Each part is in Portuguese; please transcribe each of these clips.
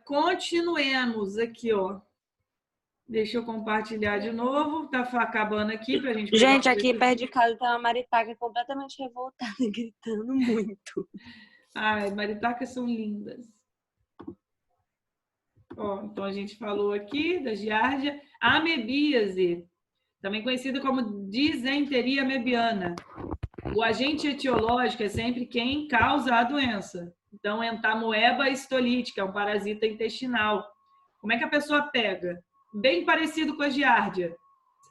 Continuemos aqui, ó. Deixa eu compartilhar de novo. Tá acabando aqui pra gente pegar. Gente, aqui perto de casa tem uma maritaca completamente revoltada, gritando muito. Ai, maritacas são lindas. Ó, então a gente falou aqui da giardia. Amebíase, também conhecida como disenteria amebiana. O agente etiológico é sempre quem causa a doença. Então, entamoeba histolítica, é um parasita intestinal. Como é que a pessoa pega? Bem parecido com a giardia.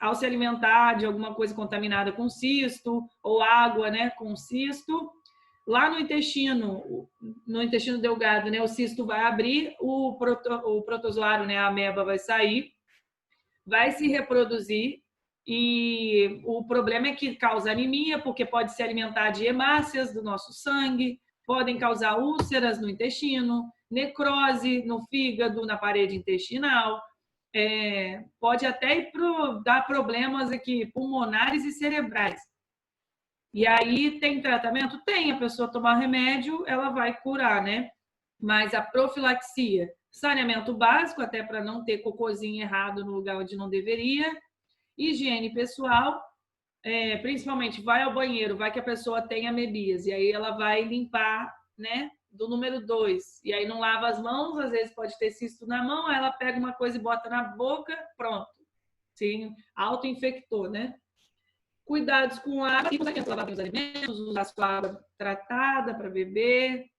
Ao se alimentar de alguma coisa contaminada com cisto, ou água, né, com cisto, lá no intestino delgado, né, o cisto vai abrir, o protozoário, né, a ameba vai sair, vai se reproduzir, e o problema é que causa anemia, porque pode se alimentar de hemácias do nosso sangue, podem causar úlceras no intestino, necrose no fígado, na parede intestinal, pode até dar problemas aqui pulmonares e cerebrais. E aí tem tratamento? Tem, a pessoa tomar remédio, ela vai curar, né? Mas a profilaxia, saneamento básico, até para não ter cocôzinho errado no lugar onde não deveria, higiene pessoal, principalmente vai ao banheiro, vai que a pessoa tem amebíase, e aí ela vai limpar, né, do número 2, e aí não lava as mãos, às vezes pode ter cisto na mão, aí ela pega uma coisa e bota na boca, pronto. Sim, auto-infectou, né? Cuidados com a água, lavar os alimentos, usar sua água tratada para beber.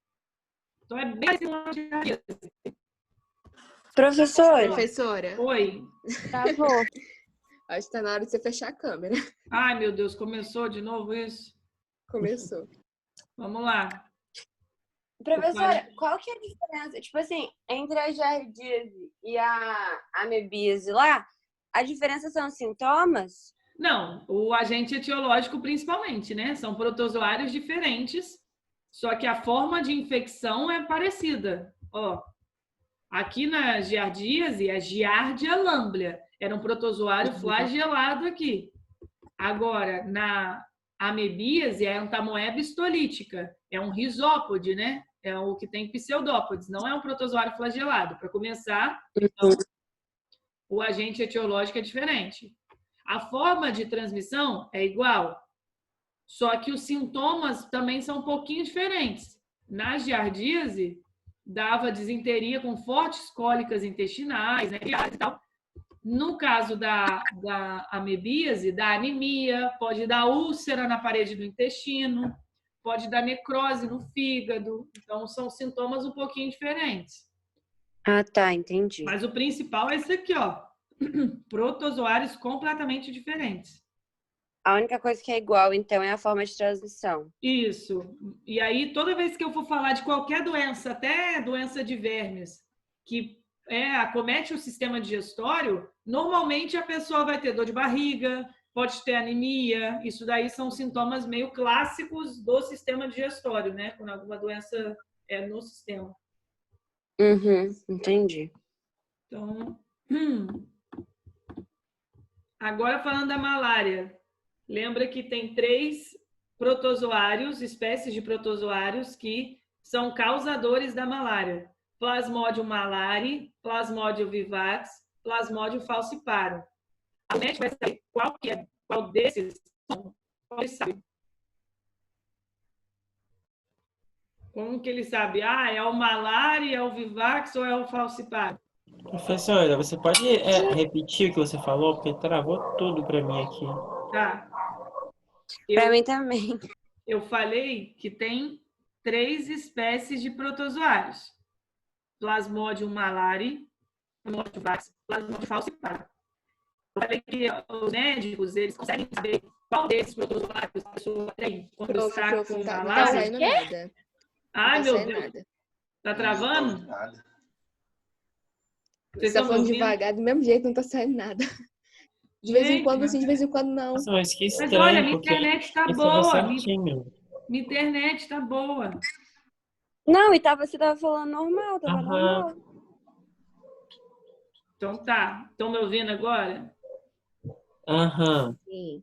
Então é bem assim. Professora. Oi. Travou. Acho que tá na hora de você fechar a câmera. Ai, meu Deus, começou de novo isso? Começou. Vamos lá. Professora, qual que é a diferença, tipo assim, entre a giardíase e a amebíase lá? A diferença são os sintomas? Não, o agente etiológico principalmente, né? São protozoários diferentes, só que a forma de infecção é parecida. Ó, aqui na giardíase, a Giardia lamblia era um protozoário flagelado aqui. Agora, na amebíase, é a entamoeba histolítica, é um risópode, né? É o que tem pseudópodes, não é um protozoário flagelado. Para começar, então, o agente etiológico é diferente. A forma de transmissão é igual, só que os sintomas também são um pouquinho diferentes. Na giardíase, dava disenteria com fortes cólicas intestinais, né, e tal. No caso da amebíase, dá anemia, pode dar úlcera na parede do intestino, pode dar necrose no fígado. Então, são sintomas um pouquinho diferentes. Ah, tá, entendi. Mas o principal é esse aqui, ó. Protozoários completamente diferentes. A única coisa que é igual, então, é a forma de transmissão. Isso. E aí, toda vez que eu for falar de qualquer doença, até doença de vermes, que acomete o sistema digestório, normalmente a pessoa vai ter dor de barriga, pode ter anemia. Isso daí são sintomas meio clássicos do sistema digestório, né? Quando alguma doença é no sistema. Entendi. Então, agora falando da malária. Lembra que tem 3 protozoários, espécies de protozoários que são causadores da malária. Plasmodium malari, Plasmodium vivax, Plasmodium falciparum. A médica vai saber qual desses são. Qual sabe? Como que ele sabe? Ah, é o malari, é o vivax ou é o falciparum? Professora, você pode repetir o que você falou? Porque travou tudo para mim aqui. Tá. Para mim também. Eu falei que tem 3 espécies de protozoários. Plasmodium malari, Plasmodium vivax, Plasmodium falciparum. Eu falei que os médicos, eles conseguem saber qual desses protozoários a pessoa tem quando está com Não tá malária. saindo nada. Ai, Não tá meu saindo Deus. nada. Tá travando? Você tá falando devagar, do mesmo jeito, não tá saindo nada. De vez em quando sim, de vez em quando não. Nossa, mas que estranho, Mas olha, minha porque internet tá ele falou boa. certinho. Minha internet tá boa. Não, e você tava falando normal, tava normal. Então tá. Estão me ouvindo agora? Sim.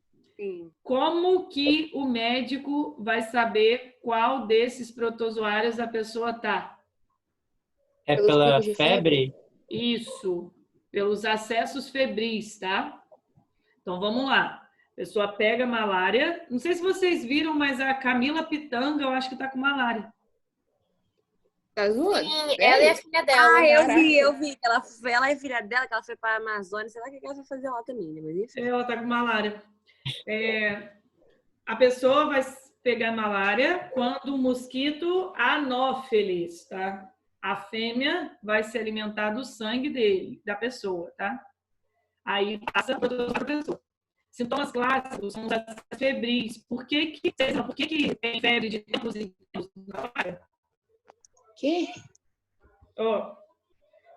Como que o médico vai saber qual desses protozoários a pessoa tá? É Pelos pela picos de febre? febre? Isso, pelos acessos febris, tá? Então vamos lá. A pessoa pega malária. Não sei se vocês viram, mas a Camila Pitanga, eu acho que tá com malária. Tá zoando? Sim, ela e a Sério? filha dela. Ah, eu Caraca. vi, eu vi. Ela é filha dela, que ela foi pra Amazônia, sei lá o que ela foi fazer lá também, né? Mas enfim. Ela tá com malária. A pessoa vai pegar malária quando o mosquito anófeles, tá? A fêmea vai se alimentar do sangue dele, da pessoa, tá? Aí passa para outra pessoa. Sintomas clássicos são as febris. Por que tem febre de tempos em tempos na malária? Quê? Ó,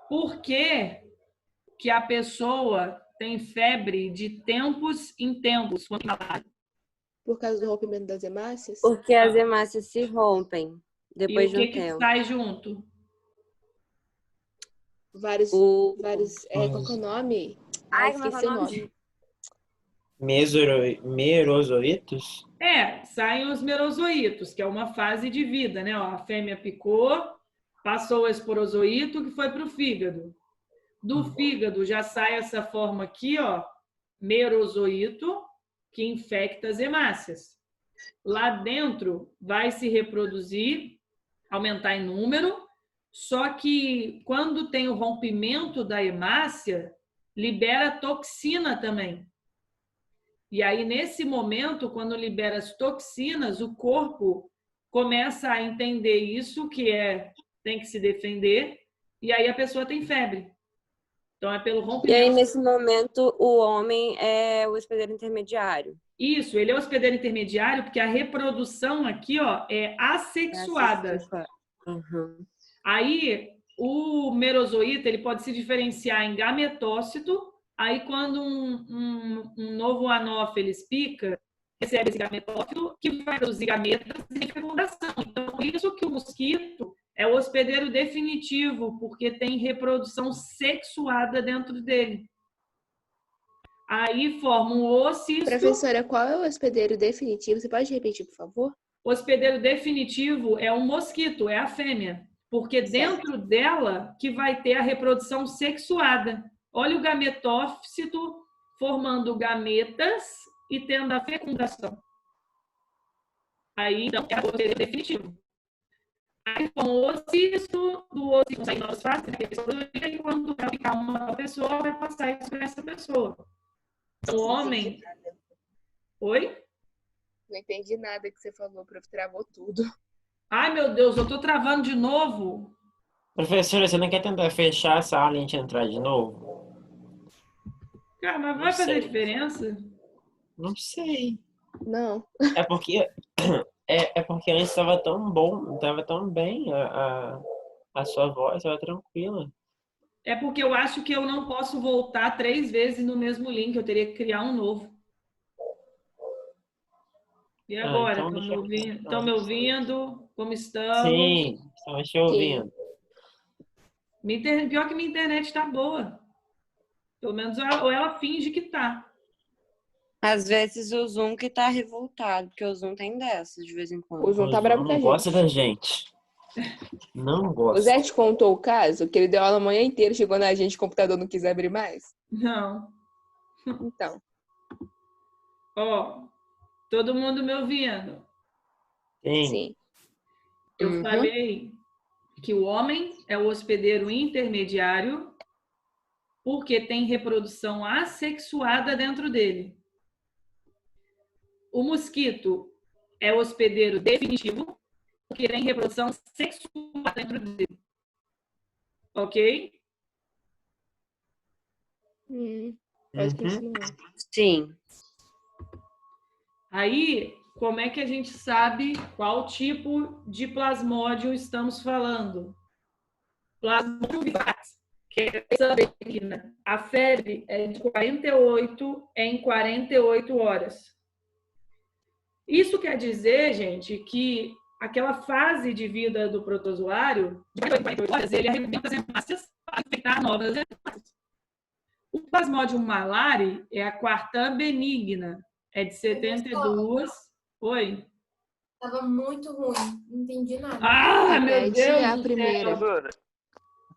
por que a pessoa tem febre de tempos em tempos quando tem malária? Por causa do rompimento das hemácias? Porque as hemácias se rompem E depois o de um que tempo. sai junto? Vários, O... qual que é o nome? Ai, Ai, como é que é esqueci o o nome? nome. Merozoitos? Saem os merozoítos, que é uma fase de vida, né? Ó, a fêmea picou, passou o esporozoito que foi para o fígado. Do fígado já sai essa forma aqui, ó, merozoito, que infecta as hemácias. Lá dentro vai se reproduzir, aumentar em número, só que quando tem o rompimento da hemácia, libera toxina também. E aí, nesse momento, quando libera as toxinas, o corpo começa a entender isso, que tem que se defender, e aí a pessoa tem febre. Então, é pelo E rompimento. aí, nesse momento, o homem é o hospedeiro intermediário. Isso, ele é hospedeiro intermediário, porque a reprodução aqui, ó, é assexuada. Uhum. Aí, o merozoíta, ele pode se diferenciar em gametócito. Aí, quando um novo anófeles pica, recebe esse gametófito, que vai produzir gametas e fecundação. Então, por isso que o mosquito é o hospedeiro definitivo, porque tem reprodução sexuada dentro dele. Aí forma um oocisto. Professora, qual é o hospedeiro definitivo? Você pode repetir, por favor? O hospedeiro definitivo é um mosquito, é a fêmea. Porque dentro dela que vai ter a reprodução sexuada. Olha o gametófito formando gametas e tendo a fecundação. Aí, então, é o hospedeiro definitivo. Aí, com o oocisto, do oocisto sai novas fases, e quando vai ficar uma pessoa, vai passar isso para essa pessoa. O homem... Oi? Não entendi nada que você falou, prof. Travou tudo. Ai, meu Deus, eu tô travando de novo. Professora, você não quer tentar fechar essa aula e a gente entrar de novo? Cara, mas vai Não fazer sei. diferença? Não sei. Não. É porque antes estava tão bom, estava tão bem a sua voz, estava tranquila. É porque eu acho que eu não posso voltar 3 vezes no mesmo link, eu teria que criar um novo. E agora? Então deixa eu... Estão me ouvindo? Como estamos? Sim, estamos te ouvindo. Pior que minha internet está boa. Pelo menos ou ela finge que tá. Às vezes o Zoom que tá revoltado, porque o Zoom tem dessas de vez em quando. O João tá bravo com a Não gosta gente. da gente. Não O gosta. Zé te contou o caso? Que ele deu aula a manhã inteira, chegou na gente, o computador não quis abrir mais? Não. Então. Ó, todo mundo me ouvindo? Sim. Eu falei que o homem é o hospedeiro intermediário porque tem reprodução assexuada dentro dele. O mosquito é o hospedeiro definitivo porque tem reprodução sexuada dentro dele. Ok? Acho que isso não é. Sim. Aí, como é que a gente sabe qual tipo de plasmódio estamos falando? Plasmódio vivax, que é essa benigna. A febre é de 48 em 48 horas. Isso quer dizer, gente, que aquela fase de vida do protozoário, de 48 horas, ele arrebenta as hemácias para infectar novas hemácias. O plasmódio malari é a quarta benigna, é de 72. Oi? Tava muito ruim, não entendi nada. Ah, meu Repete Deus a do primeira. céu.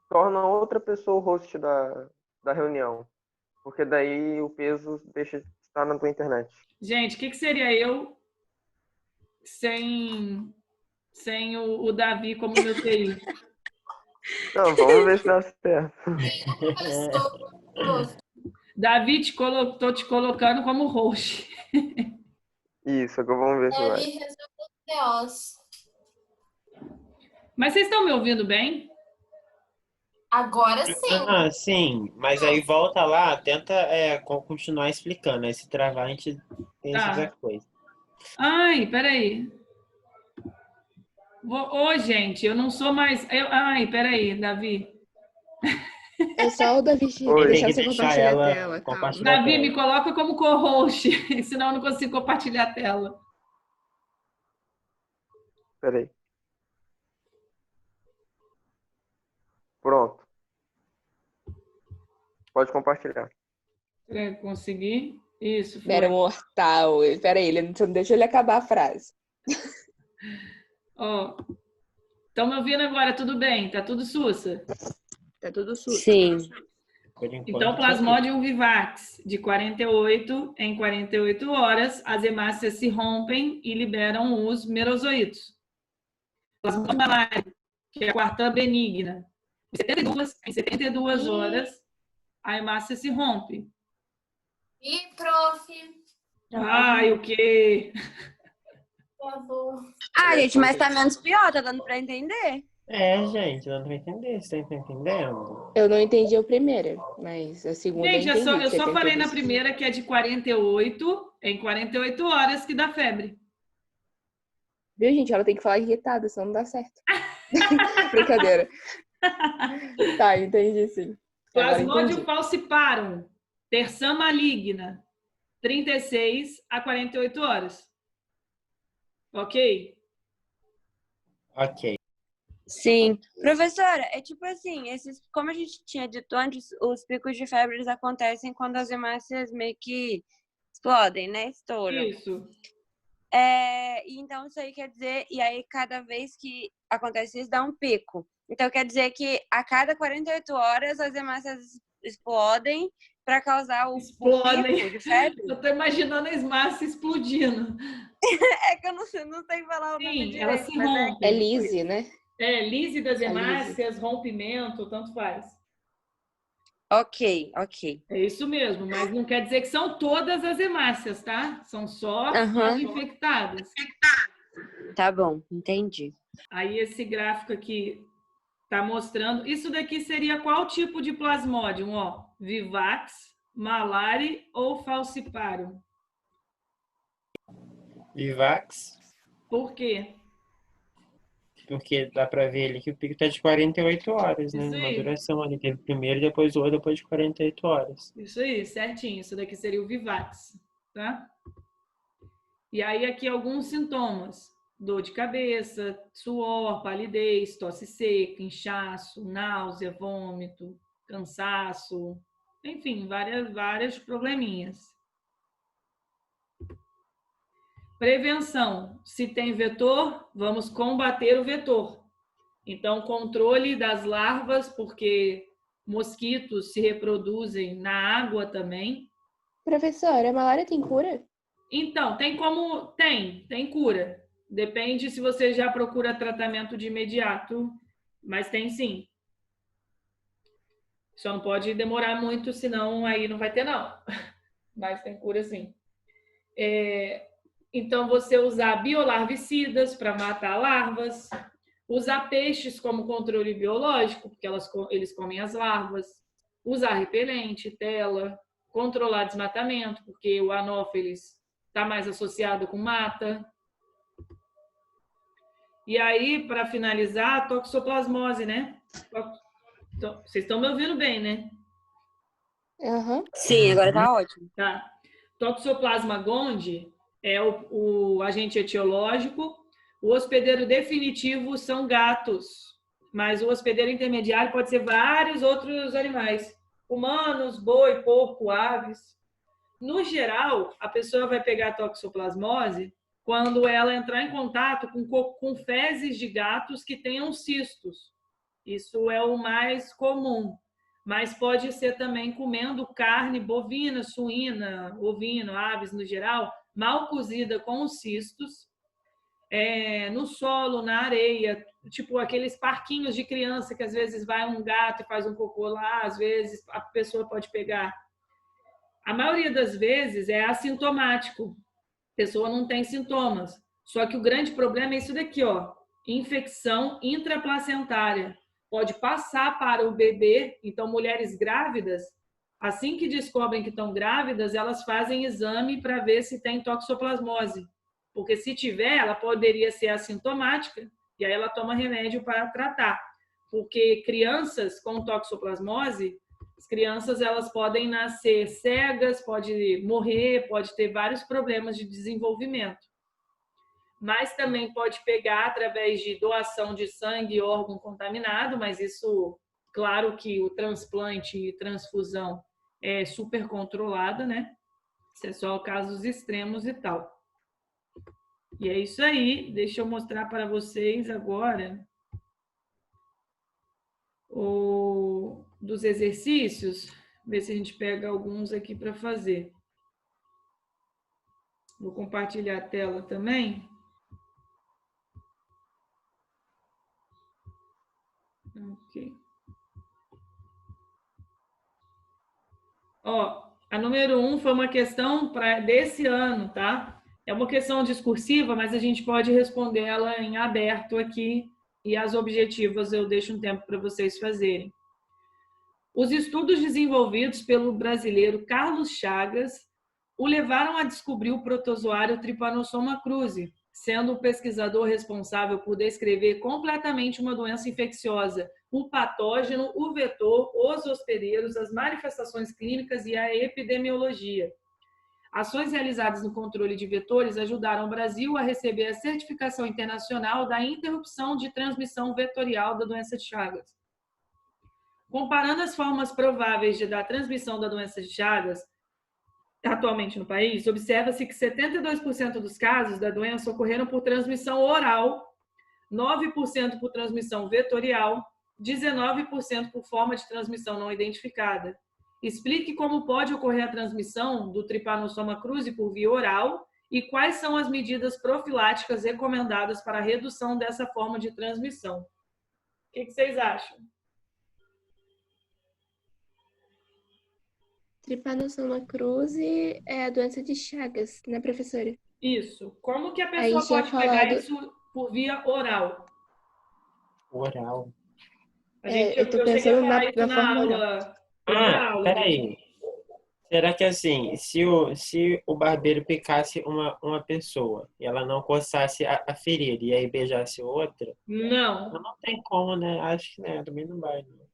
torna outra pessoa o host da reunião. Porque daí o peso deixa de estar na tua internet. Gente, o que seria eu sem o Davi como meu TI? Não, vamos ver se dá certo. Davi, tô te colocando como host. Isso, agora vamos ver se vai. Ele resolveu os Mas vocês estão me ouvindo bem? Agora sim. Sim, mas aí volta lá, tenta continuar explicando. Aí se travar, a gente tem essa coisa. Ai, peraí. Ô, gente, eu não sou mais. Ai, peraí, Davi. É só o Davi Oi. deixar Tem que você deixar compartilhar a ela tela. Calma. compartilhar. Davi, me coloca como co-host, senão eu não consigo compartilhar a tela. Peraí. Pronto. Pode compartilhar. Consegui? Isso, foi. Era mortal. Peraí, você não deixa ele acabar a frase. Ó, estão me ouvindo agora? Tudo bem? Tá tudo sussa? Tá tudo sujo. Sim. Por enquanto, Então, Plasmodium vivax, de 48 em 48 horas, as hemácias se rompem e liberam os merozoítos. Plasmodium malaria, que é a quarta benigna, em 72 horas, a hemácia se rompe. E, prof, Ai, o quê? por favor. Gente, mas tá menos pior, tá dando pra entender. Gente, não vai entender. Você tá entendendo? Eu não entendi a primeira, mas a segunda Gente, eu entendi. eu só falei na 72. primeira que é de 48 em 48 horas que dá febre. Viu, gente? Ela tem que falar irritada, senão não dá certo. Brincadeira. Tá, entendi sim. Agora Plasmodium entendi. falciparum, terçã maligna, 36 a 48 horas. Ok? Ok. Sim. Professora, é tipo assim, como a gente tinha dito antes, os picos de febre eles acontecem quando as hemácias meio que explodem, né? Estouram. Isso. Então isso aí quer dizer, e aí cada vez que acontece isso dá um pico. Então quer dizer que a cada 48 horas as hemácias explodem para causar o pico de febre? Eu tô imaginando a hemácia explodindo. É que eu não sei falar o nome Sim, direito. ela se mas rompe. É lise, né? Lise das A hemácias, rompimento, tanto faz. Ok. É isso mesmo, mas não quer dizer que são todas as hemácias, tá? São só as infectadas. Tá bom, entendi. Aí esse gráfico aqui tá mostrando. Isso daqui seria qual tipo de plasmodium? Ó, vivax, malari ou falciparum? Vivax, Por quê? porque dá pra ver ali que o pico tá de 48 horas, né? Isso Uma aí. duração ali. Teve primeiro, depois o outro, depois de 48 horas. Isso aí, certinho. Isso daqui seria o vivax, tá? E aí aqui alguns sintomas. Dor de cabeça, suor, palidez, tosse seca, inchaço, náusea, vômito, cansaço, enfim, várias probleminhas. Prevenção. Se tem vetor, vamos combater o vetor. Então, controle das larvas, porque mosquitos se reproduzem na água também. Professora, a malária tem cura? Então, tem cura. Depende se você já procura tratamento de imediato, mas tem sim. Só não pode demorar muito, senão aí não vai ter não. Mas tem cura sim. Então, você usar biolarvicidas para matar larvas, usar peixes como controle biológico, porque eles comem as larvas, usar repelente, tela, controlar desmatamento, porque o anófeles está mais associado com mata. E aí, para finalizar, a toxoplasmose, né? Vocês estão me ouvindo bem, né? Aham. Sim, agora tá ótimo. Tá. Toxoplasma gondii é o agente etiológico. O hospedeiro definitivo são gatos, mas o hospedeiro intermediário pode ser vários outros animais. Humanos, boi, porco, aves. No geral, a pessoa vai pegar a toxoplasmose quando ela entrar em contato com fezes de gatos que tenham cistos. Isso é o mais comum. Mas pode ser também comendo carne bovina, suína, ovino, aves no geral, mal cozida com os cistos, no solo, na areia, tipo aqueles parquinhos de criança que às vezes vai um gato e faz um cocô lá, às vezes a pessoa pode pegar. A maioria das vezes é assintomático, a pessoa não tem sintomas. Só que o grande problema é isso daqui, ó, infecção intraplacentária. Pode passar para o bebê, então mulheres grávidas, assim que descobrem que estão grávidas, elas fazem exame para ver se tem toxoplasmose. Porque se tiver, ela poderia ser assintomática e aí ela toma remédio para tratar. Porque crianças com toxoplasmose, as crianças elas podem nascer cegas, pode morrer, pode ter vários problemas de desenvolvimento. Mas também pode pegar através de doação de sangue e órgão contaminado, mas isso, claro que o transplante e transfusão é super controlada, né? Isso é só casos extremos e tal. E é isso aí. Deixa eu mostrar para vocês agora dos exercícios. Ver se a gente pega alguns aqui para fazer. Vou compartilhar a tela também. Ok. Ó, a número 1 foi uma questão desse ano, tá? É uma questão discursiva, mas a gente pode responder ela em aberto aqui e as objetivas eu deixo um tempo para vocês fazerem. Os estudos desenvolvidos pelo brasileiro Carlos Chagas o levaram a descobrir o protozoário Trypanosoma cruzi, sendo o pesquisador responsável por descrever completamente uma doença infecciosa, o patógeno, o vetor, os hospedeiros, as manifestações clínicas e a epidemiologia. Ações realizadas no controle de vetores ajudaram o Brasil a receber a certificação internacional da interrupção de transmissão vetorial da doença de Chagas. Comparando as formas prováveis da transmissão da doença de Chagas, atualmente no país, observa-se que 72% dos casos da doença ocorreram por transmissão oral, 9% por transmissão vetorial, 19% por forma de transmissão não identificada. Explique como pode ocorrer a transmissão do Trypanosoma cruzi por via oral e quais são as medidas profiláticas recomendadas para a redução dessa forma de transmissão. O que vocês acham? Trypanosoma cruzi é a doença de Chagas, né, professora? Isso. Como que a pessoa pode pegar isso por via oral? Oral. Eu tô pensando na forma oral. Peraí. Será que assim, se o barbeiro picasse uma pessoa e ela não coçasse a ferida e aí beijasse outra? Não. Não tem como, né? Acho que né, também não vai. Não.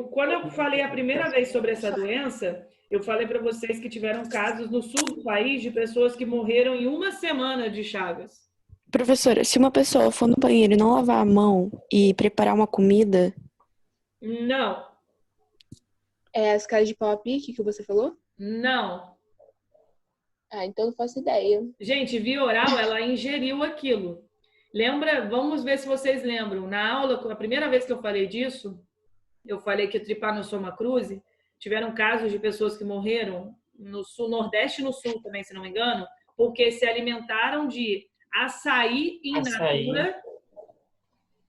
Quando eu falei a primeira vez sobre essa doença, eu falei para vocês que tiveram casos no sul do país de pessoas que morreram em uma semana de Chagas. Professora, se uma pessoa for no banheiro e não lavar a mão e preparar uma comida... Não. É as caras de pau a pique que você falou? Não. Ah, então não faço ideia. Gente, via oral, ela ingeriu aquilo. Lembra? Vamos ver se vocês lembram. Na aula, a primeira vez que eu falei disso, eu falei que o Trypanosoma cruzi tiveram casos de pessoas que morreram no sul, nordeste e no sul também, se não me engano, porque se alimentaram de açaí in natura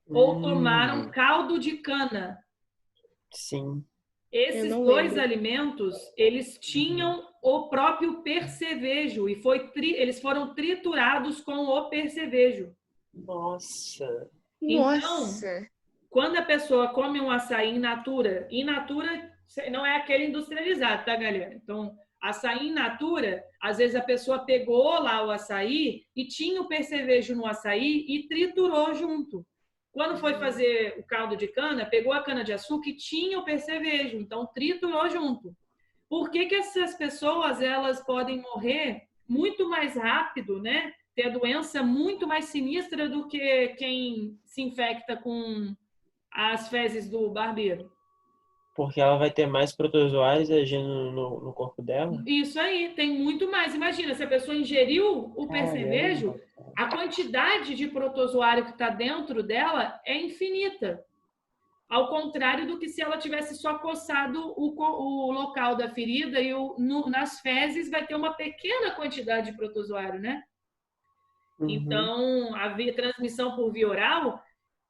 ou tomaram caldo de cana. Sim. Esses dois alimentos, eles tinham o próprio percevejo e eles foram triturados com o percevejo. Nossa. Então, quando a pessoa come um açaí in natura não é aquele industrializado, tá, galera? Então, açaí in natura, às vezes a pessoa pegou lá o açaí e tinha o percevejo no açaí e triturou junto. Quando foi fazer o caldo de cana, pegou a cana-de-açúcar e tinha o percevejo, então triturou junto. Por que essas pessoas elas podem morrer muito mais rápido, né? Ter a doença muito mais sinistra do que quem se infecta com as fezes do barbeiro? Porque ela vai ter mais protozoários agindo no corpo dela? Isso aí, tem muito mais. Imagina, se a pessoa ingeriu o percevejo, a quantidade de protozoário que está dentro dela é infinita. Ao contrário do que se ela tivesse só coçado o local da ferida e nas fezes vai ter uma pequena quantidade de protozoário, né? Uhum. Então, a transmissão por via oral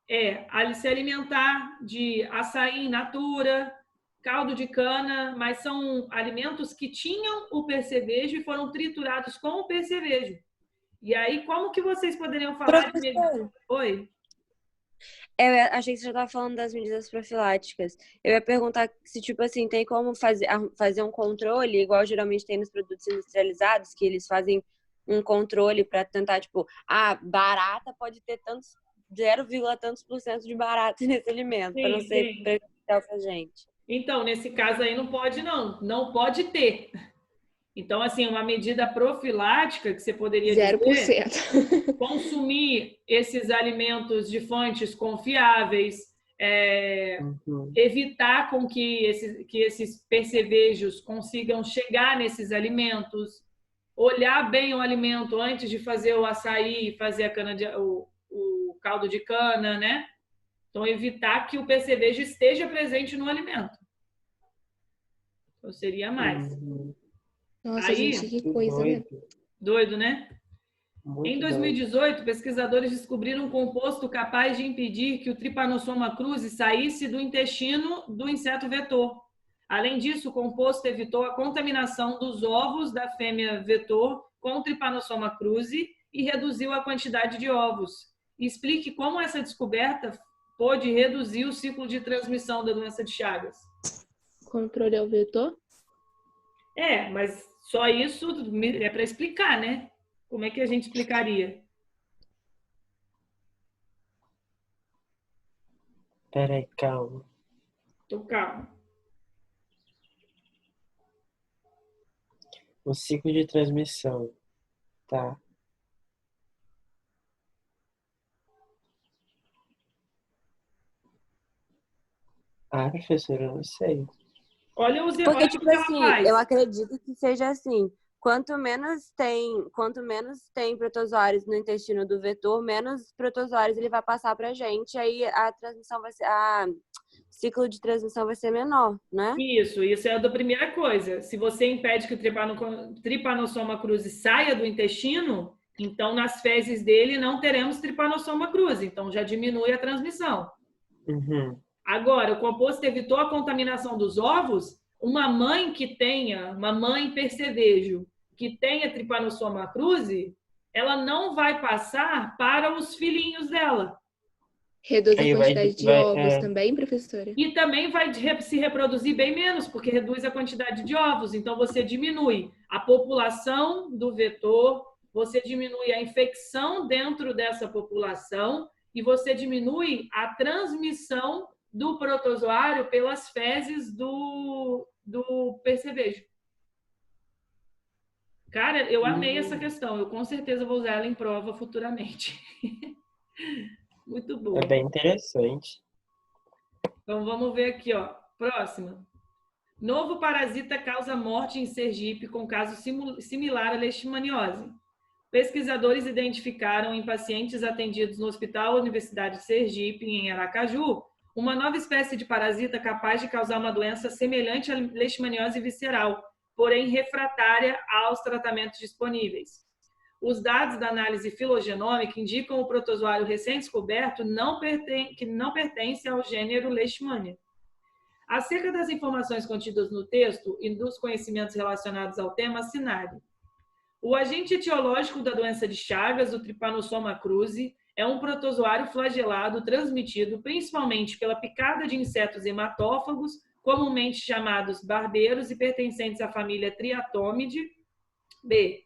é se alimentar de açaí in natura, caldo de cana, mas são alimentos que tinham o percevejo e foram triturados com o percevejo. E aí, como que vocês poderiam falar de... Oi? Eu achei que você já estava falando das medidas profiláticas. Eu ia perguntar se, tipo assim, tem como fazer um controle, igual geralmente tem nos produtos industrializados, que eles fazem um controle para tentar, tipo, barata pode ter tantos 0, tantos % de barata nesse alimento, para não ser prejudicial para a gente. Então, nesse caso aí não pode não pode ter. Então, assim, uma medida profilática que você poderia 0%. dizer, consumir esses alimentos de fontes confiáveis, evitar com que esses percevejos consigam chegar nesses alimentos, olhar bem o alimento antes de fazer o açaí, fazer o caldo de cana, né? Então, evitar que o percevejo esteja presente no alimento. Então, seria mais. Nossa, aí, gente, que coisa, né? Doido, né? Muito em 2018, pesquisadores descobriram um composto capaz de impedir que o Trypanosoma cruzi saísse do intestino do inseto vetor. Além disso, o composto evitou a contaminação dos ovos da fêmea vetor com o Trypanosoma cruzi e reduziu a quantidade de ovos. Explique como essa descoberta pôde reduzir o ciclo de transmissão da doença de Chagas. Controle ao vetor? Mas só isso é para explicar, né? Como é que a gente explicaria? Peraí, calma. Tô calma. O ciclo de transmissão. Tá. Professora, eu não sei. Olha os Porque, tipo assim, eu faz. acredito que seja assim. Quanto menos tem protozoários no intestino do vetor, menos protozoários ele vai passar pra gente. Aí a transmissão ciclo de transmissão vai ser menor, né? Isso é a primeira coisa. Se você impede que o Trypanosoma cruzi saia do intestino, então nas fezes dele não teremos Trypanosoma cruzi, então já diminui a transmissão. Uhum. Agora, o composto evitou a contaminação dos ovos. Uma mãe percevejo, que tenha Trypanosoma cruzi, ela não vai passar para os filhinhos dela. Reduz a quantidade de ovos também, professora? E também vai se reproduzir bem menos, porque reduz a quantidade de ovos. Então, você diminui a população do vetor, você diminui a infecção dentro dessa população e você diminui a transmissão do protozoário pelas fezes do percevejo. Cara, eu amei essa questão. Eu com certeza vou usar ela em prova futuramente. Muito bom. É bem interessante. Então, vamos ver aqui, ó. Próxima. Novo parasita causa morte em Sergipe com caso similar à leishmaniose. Pesquisadores identificaram em pacientes atendidos no Hospital Universidade de Sergipe, em Aracaju, uma nova espécie de parasita capaz de causar uma doença semelhante à leishmaniose visceral, porém refratária aos tratamentos disponíveis. Os dados da análise filogenômica indicam o protozoário recém-descoberto que não pertence ao gênero Leishmania. Acerca das informações contidas no texto e dos conhecimentos relacionados ao tema, assinale. O agente etiológico da doença de Chagas, o Trypanosoma cruzi, é um protozoário flagelado transmitido principalmente pela picada de insetos hematófagos, comumente chamados barbeiros e pertencentes à família Triatomide. B.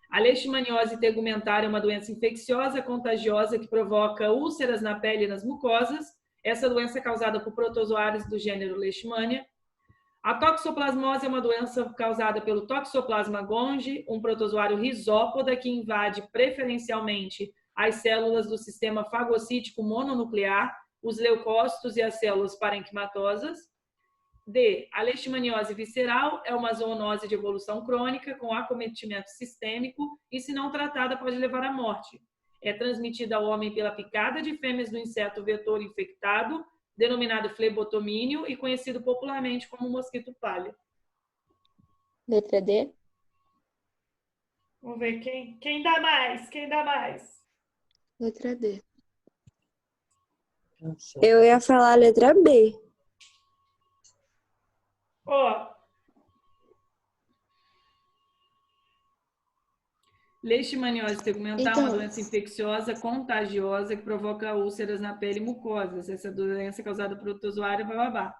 A leishmaniose tegumentária é uma doença infecciosa contagiosa que provoca úlceras na pele e nas mucosas. Essa doença é causada por protozoários do gênero Leishmania. A toxoplasmose é uma doença causada pelo Toxoplasma gondii, um protozoário risópoda que invade preferencialmente as células do sistema fagocítico mononuclear, os leucócitos e as células parenquimatosas. D. A leishmaniose visceral é uma zoonose de evolução crônica com acometimento sistêmico e, se não tratada, pode levar à morte. É transmitida ao homem pela picada de fêmeas do inseto vetor infectado, denominado flebotomínio e conhecido popularmente como mosquito palha. Letra D. Vamos ver quem dá mais, quem dá mais. Letra D. Eu ia falar a letra B. Ó, leishmaniose tegumentar é uma doença infecciosa contagiosa que provoca úlceras na pele e mucosas. Essa doença é causada por protozoário, blá.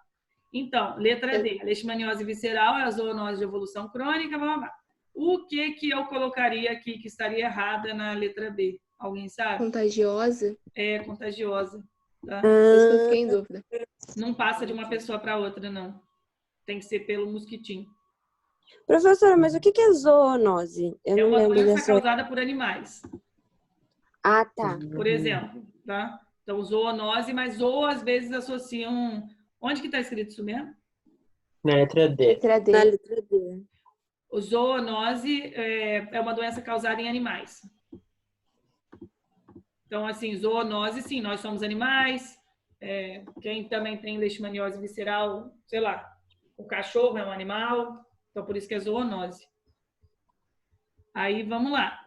Então, letra D. A leishmaniose visceral é a zoonose de evolução crônica, blá. O que eu colocaria aqui que estaria errada na letra B? Alguém sabe? Contagiosa? É, contagiosa. Tá? Isso que eu fiquei em dúvida. Não passa de uma pessoa para outra, não. Tem que ser pelo mosquitinho. Professora, mas o que é zoonose? Eu não uma lembro doença dessa. causada por animais. Ah, tá. Por exemplo, tá? Então, zoonose, mas ou às vezes associam... Onde que está escrito isso mesmo? Na letra D. Letra D. Na letra D. O zoonose é uma doença causada em animais. Então, assim, zoonose, sim, nós somos animais. Quem também tem leishmaniose visceral, sei lá, o cachorro é um animal. Então, por isso que é zoonose. Aí, vamos lá.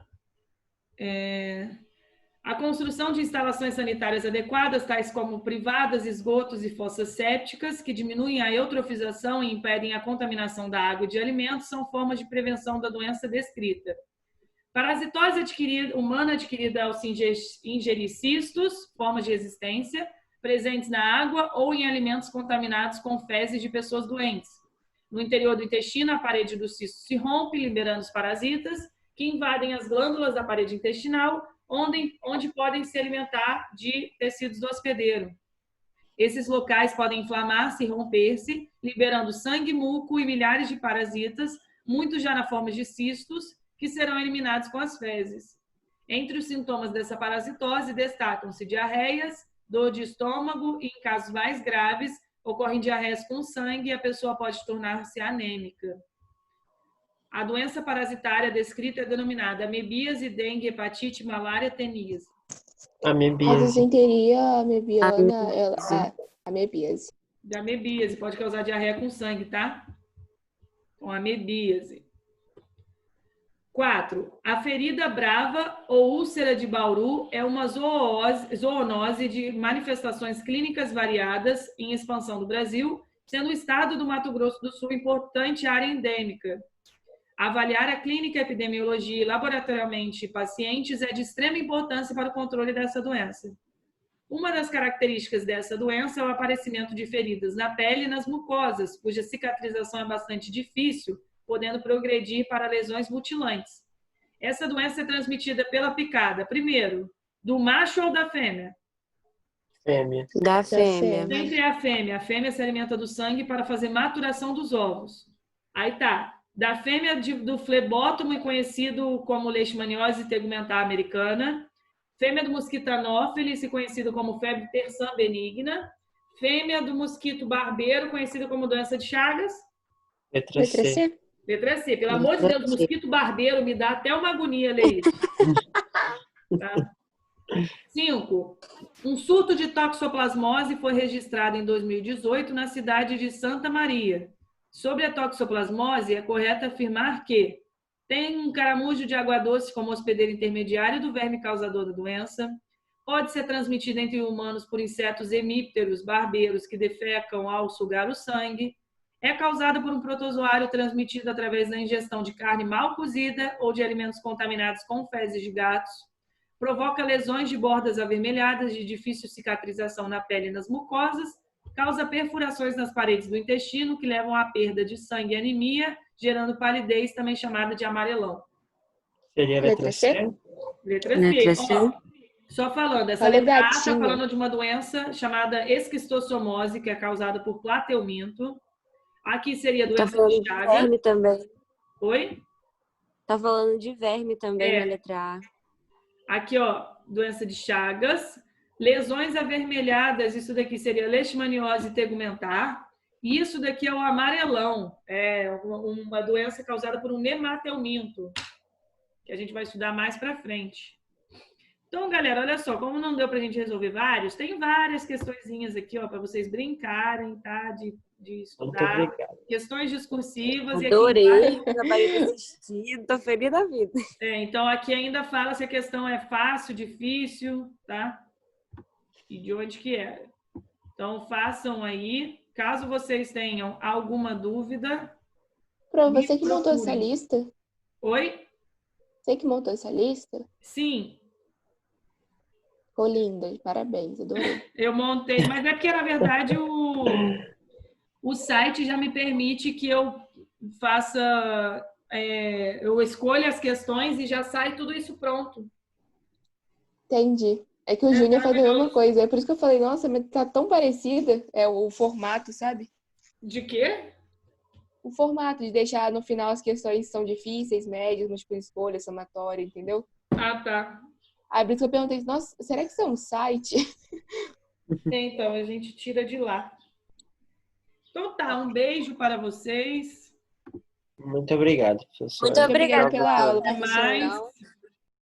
A construção de instalações sanitárias adequadas, tais como privadas, esgotos e fossas sépticas, que diminuem a eutrofização e impedem a contaminação da água e de alimentos, são formas de prevenção da doença descrita. Parasitose humana adquirida ao se ingerir cistos, formas de resistência, presentes na água ou em alimentos contaminados com fezes de pessoas doentes. No interior do intestino, a parede do cisto se rompe, liberando os parasitas, que invadem as glândulas da parede intestinal, onde podem se alimentar de tecidos do hospedeiro. Esses locais podem inflamar-se e romper-se, liberando sangue, muco e milhares de parasitas, muitos já na forma de cistos, que serão eliminados com as fezes. Entre os sintomas dessa parasitose destacam-se diarreias, dor de estômago e, em casos mais graves, ocorrem diarreias com sangue e a pessoa pode tornar-se anêmica. A doença parasitária descrita é denominada amebíase, dengue, hepatite, malária, teníase. A Amebíase. disenteria amebiana, amebíase. Da amebíase, pode causar diarreia com sangue, tá? Com amebíase. 4. A ferida brava ou úlcera de Bauru é uma zoonose de manifestações clínicas variadas em expansão do Brasil, sendo o estado do Mato Grosso do Sul importante área endêmica. Avaliar a clínica, epidemiologia e laboratorialmente pacientes é de extrema importância para o controle dessa doença. Uma das características dessa doença é o aparecimento de feridas na pele e nas mucosas, cuja cicatrização é bastante difícil, podendo progredir para lesões mutilantes. Essa doença é transmitida pela picada, primeiro, do macho ou da fêmea? Fêmea. Da fêmea. Sempre é a fêmea. A fêmea se alimenta do sangue para fazer maturação dos ovos. Aí tá. Da fêmea do flebótomo, conhecido como leishmaniose tegumentar americana. Fêmea do mosquito anófelis, conhecido como febre terçã benigna. Fêmea do mosquito barbeiro, conhecido como doença de Chagas. Letra C. Letra C. Pelo amor de Deus, mosquito barbeiro me dá até uma agonia ler isso. Tá? 5. Um surto de toxoplasmose foi registrado em 2018 na cidade de Santa Maria. Sobre a toxoplasmose, é correto afirmar que tem um caramujo de água doce como hospedeiro intermediário do verme causador da doença, pode ser transmitida entre humanos por insetos hemípteros, barbeiros, que defecam ao sugar o sangue, é causada por um protozoário transmitido através da ingestão de carne mal cozida ou de alimentos contaminados com fezes de gatos, provoca lesões de bordas avermelhadas de difícil cicatrização na pele e nas mucosas, causa perfurações nas paredes do intestino que levam à perda de sangue e anemia, gerando palidez, também chamada de amarelão. Seria a letra C? Letra C. Ó, só falando, essa Olha, letra A está gatinho. falando de uma doença chamada esquistossomose, que é causada por plateuminto. Aqui seria a Tá doença falando de de Chagas. verme também. Oi? Tá falando de verme também na letra A. Aqui, ó, doença de Chagas. Lesões avermelhadas, isso daqui seria leishmaniose tegumentar. Isso daqui é o amarelão, é uma doença causada por um nematelminto, que a gente vai estudar mais para frente. Então, galera, olha só, como não deu para a gente resolver vários, tem várias questõezinhas aqui, ó, para vocês brincarem, tá? De Muito estudar. obrigado. Questões discursivas. Adorei, trabalhei de assistir, tô feliz da vida. Então, aqui ainda fala se a questão é fácil, difícil, tá? E de onde que é. Então, façam aí. Caso vocês tenham alguma dúvida... Pro, você que montou essa lista? Oi? Você que montou essa lista? Sim. Ficou linda, parabéns, adorei. Eu montei, mas é porque, na verdade, o site já me permite que eu faça... eu escolha as questões e já sai tudo isso pronto. Entendi. É que o Júnior faz a mesma coisa. É por isso que eu falei, nossa, mas tá tão parecida. É o formato, sabe? De quê? O formato de deixar no final as questões são difíceis, médias, múltipla escolha, somatória, entendeu? Ah, tá. Aí por isso que eu perguntei, nossa, será que isso é um site? Então, a gente tira de lá. Então tá, um beijo para vocês. Muito obrigado, professor. Muito obrigada pela aula, Até professor. mais.